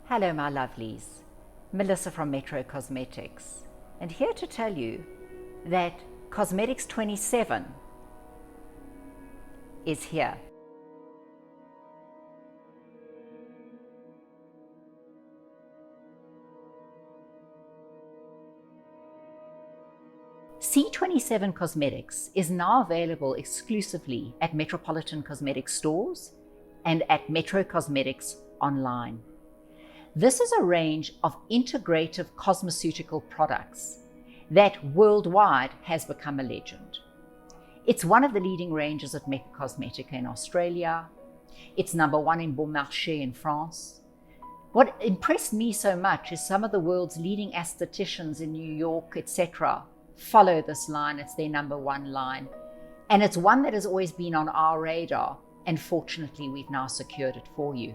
Hello my lovelies, Melissa from Metro Cosmetics, and here to tell you that COSMETICS27 is here. C27 Cosmetics is now available exclusively at Metropolitan Cosmetics stores and at Metro Cosmetics online. This is a range of integrative cosmeceutical products that worldwide has become a legend. It's one of the leading ranges at Cosmetica in Australia. It's #1 in Bon Marché in France. What impressed me so much is some of the world's leading aestheticians in New York, etc., follow this line. It's their #1 line. And it's one that has always been on our radar. And fortunately, we've now secured it for you.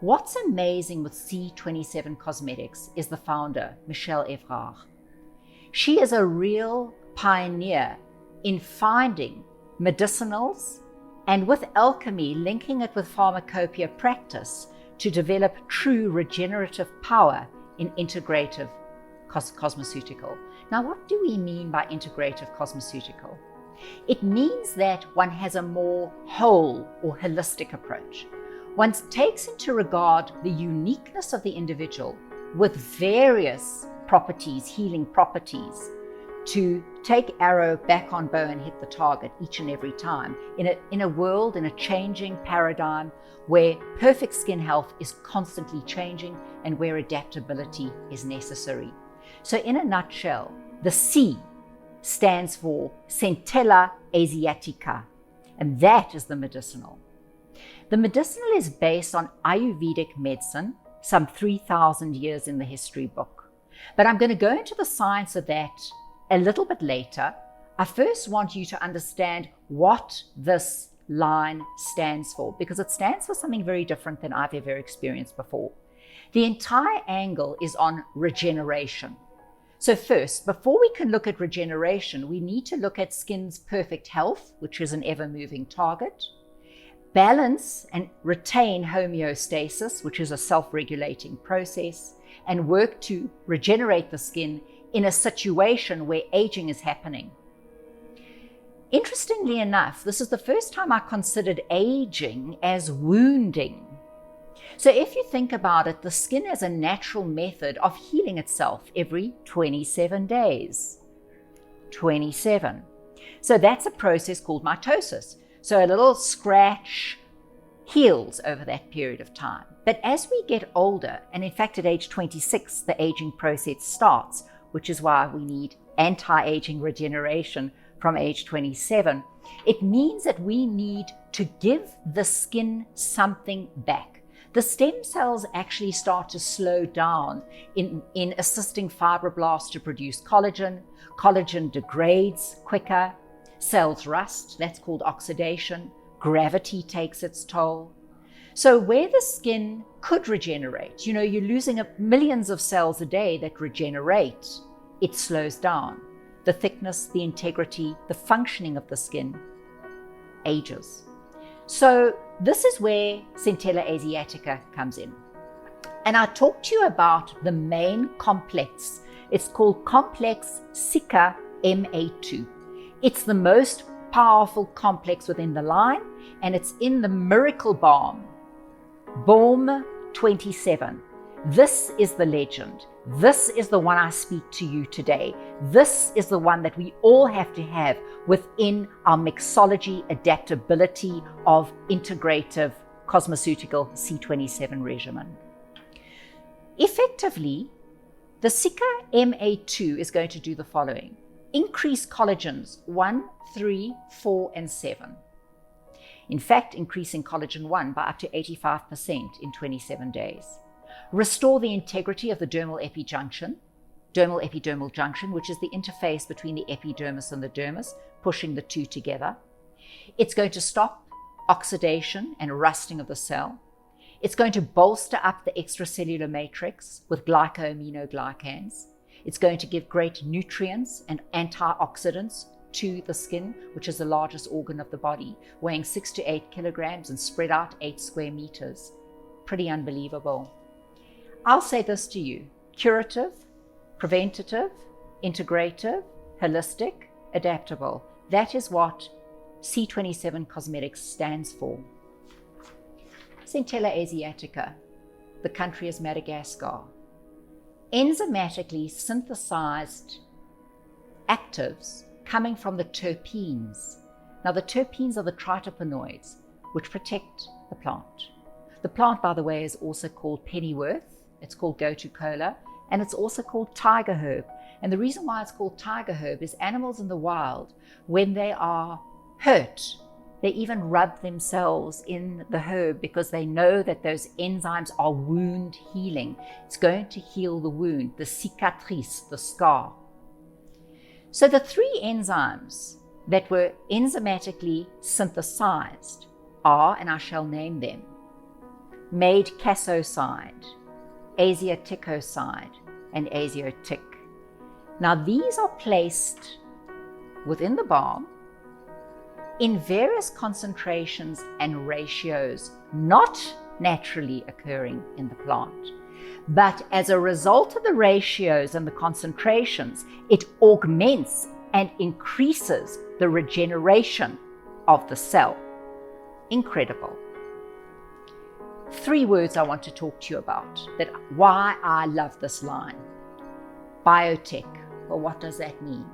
What's amazing with C27 Cosmetics is the founder, Michelle Evrard. She is a real pioneer in finding medicinals and with alchemy, linking it with pharmacopoeia practice to develop true regenerative power in integrative cosmeceutical. Now, what do we mean by integrative cosmeceutical? It means that one has a more whole or holistic approach. One takes into regard the uniqueness of the individual with various properties, healing properties, to take arrow back on bow and hit the target each and every time in a world, in a changing paradigm where perfect skin health is constantly changing and where adaptability is necessary. So in a nutshell, the C stands for Centella Asiatica, and that is the medicinal. The medicinal is based on Ayurvedic medicine, some 3,000 years in the history book. But I'm going to go into the science of that a little bit later. I first want you to understand what this line stands for, because it stands for something very different than I've ever experienced before. The entire angle is on regeneration. So first, before we can look at regeneration, we need to look at skin's perfect health, which is an ever-moving target. Balance and retain homeostasis, which is a self-regulating process, and work to regenerate the skin in a situation where aging is happening. Interestingly enough, this is the first time I considered aging as wounding. So if you think about it, the skin has a natural method of healing itself every 27 days. 27. So that's a process called mitosis. So a little scratch heals over that period of time. But as we get older, and in fact at age 26, the aging process starts, which is why we need anti-aging regeneration from age 27. It means that we need to give the skin something back. The stem cells actually start to slow down in assisting fibroblasts to produce collagen. Collagen degrades quicker. Cells rust, that's called oxidation. Gravity takes its toll. So where the skin could regenerate, you're losing millions of cells a day that regenerate, it slows down. The thickness, the integrity, the functioning of the skin ages. So this is where Centella Asiatica comes in. And I talked to you about the main complex. It's called complex Cica MA2. It's the most powerful complex within the line, and it's in the miracle balm, Balm 27. This is the legend. This is the one I speak to you today. This is the one that we all have to have within our mixology adaptability of integrative cosmeceutical C27 regimen. Effectively, the Cica MA2 is going to do the following. Increase collagens 1, 3, 4, and 7. In fact, increasing collagen 1 by up to 85% in 27 days. Restore the integrity of the dermal epidermal junction, which is the interface between the epidermis and the dermis, pushing the two together. It's going to stop oxidation and rusting of the cell. It's going to bolster up the extracellular matrix with glycoaminoglycans. It's going to give great nutrients and antioxidants to the skin, which is the largest organ of the body, weighing 6 to 8 kilograms and spread out 8 square meters. Pretty unbelievable. I'll say this to you: curative, preventative, integrative, holistic, adaptable. That is what C27 Cosmetics stands for. Centella Asiatica, the country is Madagascar. Enzymatically synthesized actives coming from the terpenes. Now, the terpenes are the tritopenoids which protect the plant. The plant, by the way, is also called pennyworth. It's called go-to cola, and it's also called tiger herb. And the reason why it's called tiger herb is animals in the wild, when they are hurt, they even rub themselves in the herb because they know that those enzymes are wound healing. It's going to heal the wound, the cicatrice, the scar. So the three enzymes that were enzymatically synthesized are, and I shall name them, casoside, asiaticoside, and asiotic. Now these are placed within the balm in various concentrations and ratios, not naturally occurring in the plant. But as a result of the ratios and the concentrations, it augments and increases the regeneration of the cell. Incredible. 3 words I want to talk to you about, that why I love this line. Biotech. Well, what does that mean?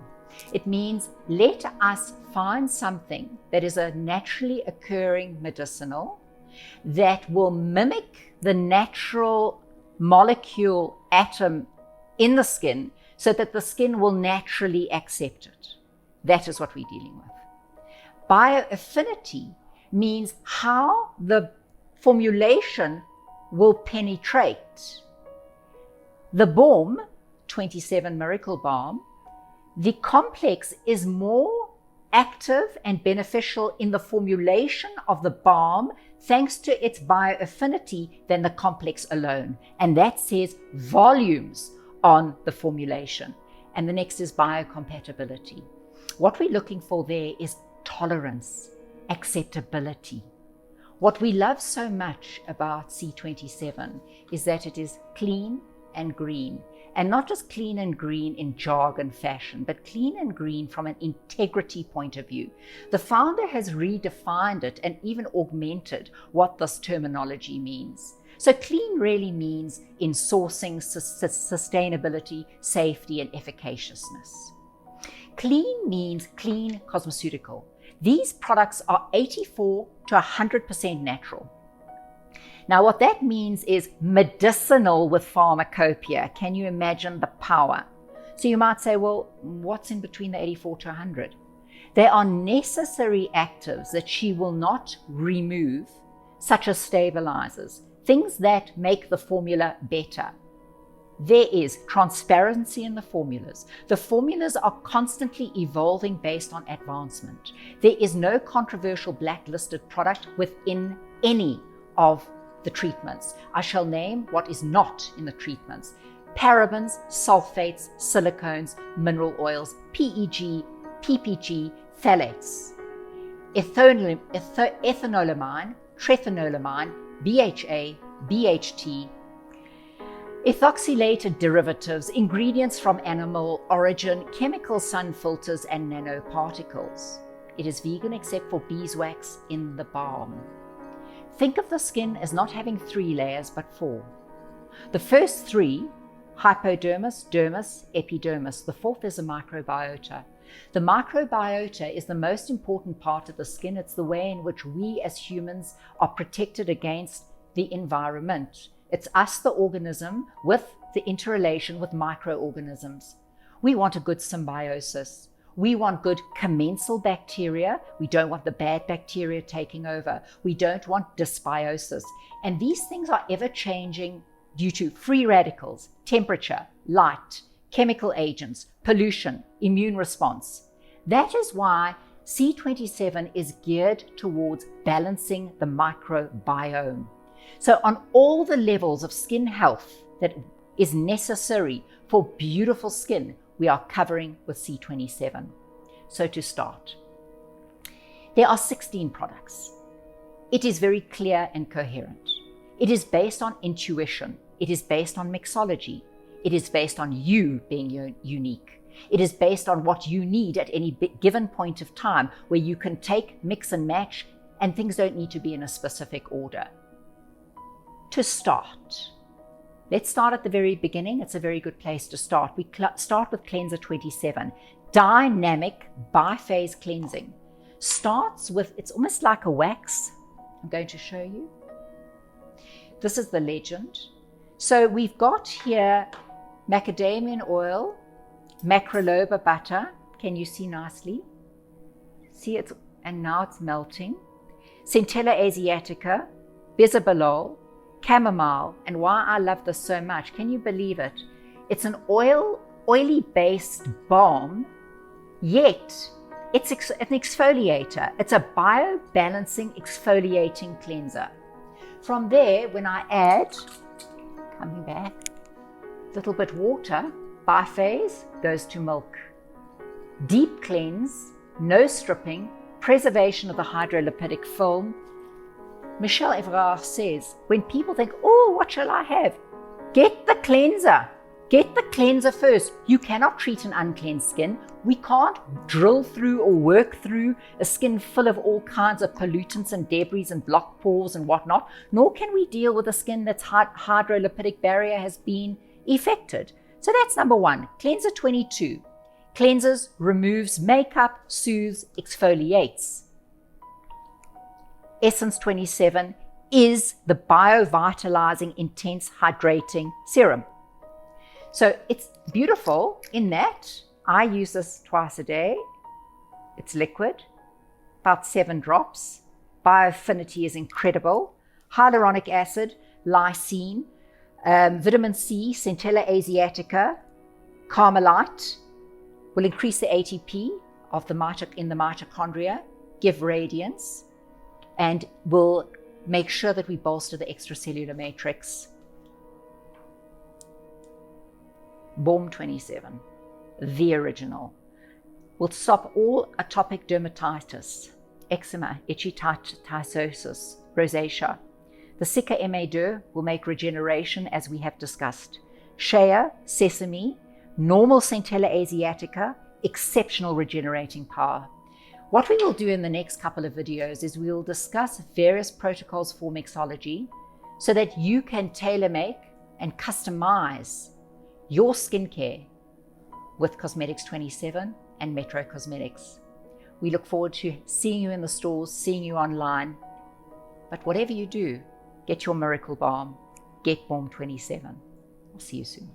It means let us find something that is a naturally occurring medicinal that will mimic the natural molecule atom in the skin so that the skin will naturally accept it. That is what we're dealing with. Bioaffinity means how the formulation will penetrate. The balm, 27 Miracle Balm, the complex is more active and beneficial in the formulation of the balm thanks to its bioaffinity than the complex alone. And that says volumes on the formulation. And the next is biocompatibility. What we're looking for there is tolerance, acceptability. What we love so much about C27 is that it is clean and green. And not just clean and green in jargon fashion, but clean and green from an integrity point of view. The founder has redefined it and even augmented what this terminology means. So clean really means in sourcing, sustainability, safety, and efficaciousness. Clean means clean cosmeceutical. These products are 84 to 100% natural. Now, what that means is medicinal with pharmacopoeia. Can you imagine the power? So you might say, well, what's in between the 84 to 100? There are necessary actives that she will not remove, such as stabilizers, things that make the formula better. There is transparency in the formulas. The formulas are constantly evolving based on advancement. There is no controversial blacklisted product within any of the treatments. I shall name what is not in the treatments: parabens, sulfates, silicones, mineral oils, PEG, PPG, phthalates, ethanolamine, trethanolamine, BHA, BHT, ethoxylated derivatives, ingredients from animal origin, chemical sun filters, and nanoparticles. It is vegan except for beeswax in the balm. Think of the skin as not having 3 layers, but 4. The first 3, hypodermis, dermis, epidermis. The fourth is a microbiota. The microbiota is the most important part of the skin. It's the way in which we as humans are protected against the environment. It's us, the organism, with the interrelation with microorganisms. We want a good symbiosis. We want good commensal bacteria. We don't want the bad bacteria taking over. We don't want dysbiosis. And these things are ever changing due to free radicals, temperature, light, chemical agents, pollution, immune response. That is why C27 is geared towards balancing the microbiome. So on all the levels of skin health that is necessary for beautiful skin, we are covering with C27. So to start, there are 16 products. It is very clear and coherent. It is based on intuition. It is based on mixology. It is based on you being unique. It is based on what you need at any given point of time, where you can take, mix and match, and things don't need to be in a specific order. To start, let's start at the very beginning. It's a very good place to start. We start with cleanser 27. Dynamic biphase cleansing. Starts with, it's almost like a wax. I'm going to show you. This is the legend. So we've got here macadamia oil, microbiota butter. Can you see nicely? See, and now it's melting. Centella Asiatica, bisabolol, chamomile. And why I love this so much, can you believe it? It's an oily based balm, yet it's an exfoliator. It's a bio-balancing exfoliating cleanser. From there, when I add, coming back, a little bit water, biphase goes to milk. Deep cleanse, no stripping, preservation of the hydrolipidic film. Michelle Evrard says, when people think, oh, what shall I have? Get the cleanser. Get the cleanser first. You cannot treat an uncleansed skin. We can't drill through or work through a skin full of all kinds of pollutants and debris and blocked pores and whatnot, nor can we deal with a skin that's hydrolipidic barrier has been affected. So that's number one. Cleanser 22. Cleanses, removes makeup, soothes, exfoliates. Essence 27 is the biovitalizing, intense hydrating serum. So it's beautiful in that I use this twice a day. It's liquid, about 7 drops. Bioaffinity is incredible. Hyaluronic acid, lysine, vitamin C, Centella Asiatica, carmelite will increase the ATP of in the mitochondria, give radiance, and will make sure that we bolster the extracellular matrix. BORM 27, the original, will stop all atopic dermatitis, eczema, itchy psoriasis, rosacea. The Sika MA2 will make regeneration, as we have discussed. Shea, sesame, normal Centella Asiatica, exceptional regenerating power. What we will do in the next couple of videos is we will discuss various protocols for mixology so that you can tailor make and customize your skincare with COSMETICS27 and Metro Cosmetics. We look forward to seeing you in the stores, seeing you online. But whatever you do, get your miracle balm, get BORM 27. I'll see you soon.